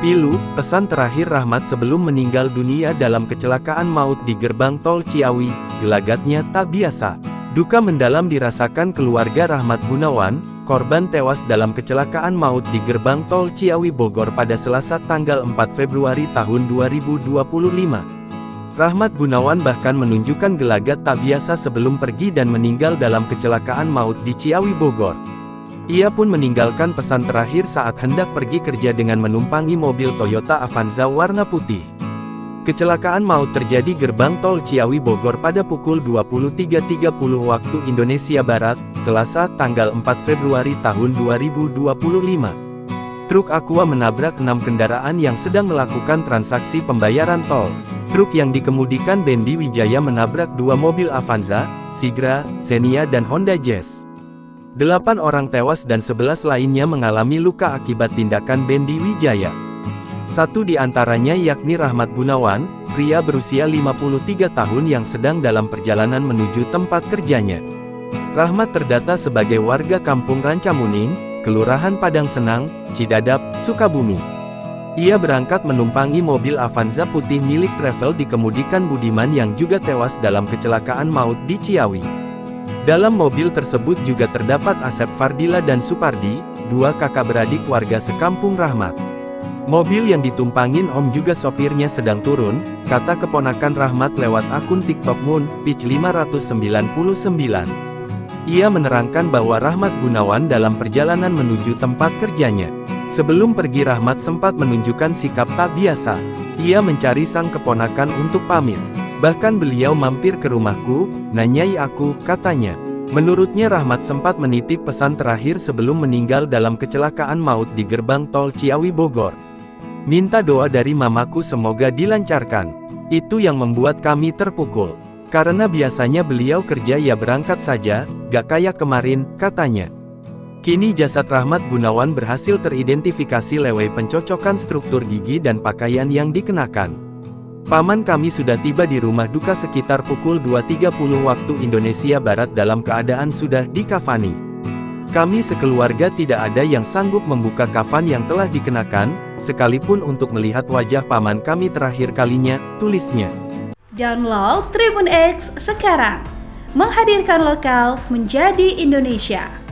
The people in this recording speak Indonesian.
Pilu, pesan terakhir Rahmat sebelum meninggal dunia dalam kecelakaan maut di gerbang tol Ciawi, gelagatnya tak biasa. Duka mendalam dirasakan keluarga Rahmat Gunawan, korban tewas dalam kecelakaan maut di gerbang tol Ciawi Bogor pada Selasa tanggal 4 Februari tahun 2025. Rahmat Gunawan bahkan menunjukkan gelagat tak biasa sebelum pergi dan meninggal dalam kecelakaan maut di Ciawi Bogor. Ia pun meninggalkan pesan terakhir saat hendak pergi kerja dengan menumpangi mobil Toyota Avanza warna putih. Kecelakaan maut terjadi gerbang tol Ciawi Bogor pada pukul 23.30 waktu Indonesia Barat, Selasa, tanggal 4 Februari tahun 2025. Truk Aqua menabrak 6 kendaraan yang sedang melakukan transaksi pembayaran tol. Truk yang dikemudikan Bendi Wijaya menabrak 2 mobil Avanza, Sigra, Xenia dan Honda Jazz. 8 orang tewas dan 11 lainnya mengalami luka akibat tindakan Bendi Wijaya. Satu di antaranya yakni Rahmat Gunawan, pria berusia 53 tahun yang sedang dalam perjalanan menuju tempat kerjanya. Rahmat terdata sebagai warga kampung Rancamuning, Kelurahan Padang Senang, Cidadap, Sukabumi. Ia berangkat menumpangi mobil Avanza putih milik Travel dikemudikan Budiman yang juga tewas dalam kecelakaan maut di Ciawi. Dalam mobil tersebut juga terdapat Asep Fardila dan Supardi, 2 kakak beradik warga sekampung Rahmat. Mobil yang ditumpangin Om juga sopirnya sedang turun, kata keponakan Rahmat lewat akun TikTok Moon, Pitch 599. Ia menerangkan bahwa Rahmat Gunawan dalam perjalanan menuju tempat kerjanya. Sebelum pergi Rahmat sempat menunjukkan sikap tak biasa. Ia mencari sang keponakan untuk pamit. Bahkan beliau mampir ke rumahku, nanyai aku, katanya. Menurutnya Rahmat sempat menitip pesan terakhir sebelum meninggal dalam kecelakaan maut di gerbang tol Ciawi Bogor. Minta doa dari mamaku semoga dilancarkan. Itu yang membuat kami terpukul. Karena biasanya beliau kerja ya berangkat saja, gak kayak kemarin, katanya. Kini jasad Rahmat Gunawan berhasil teridentifikasi lewat pencocokan struktur gigi dan pakaian yang dikenakan. Paman kami sudah tiba di rumah duka sekitar pukul 2.30 waktu Indonesia Barat dalam keadaan sudah dikafani. Kami sekeluarga tidak ada yang sanggup membuka kafan yang telah dikenakan, sekalipun untuk melihat wajah paman kami terakhir kalinya, tulisnya. Download Tribun X sekarang, menghadirkan lokal menjadi Indonesia.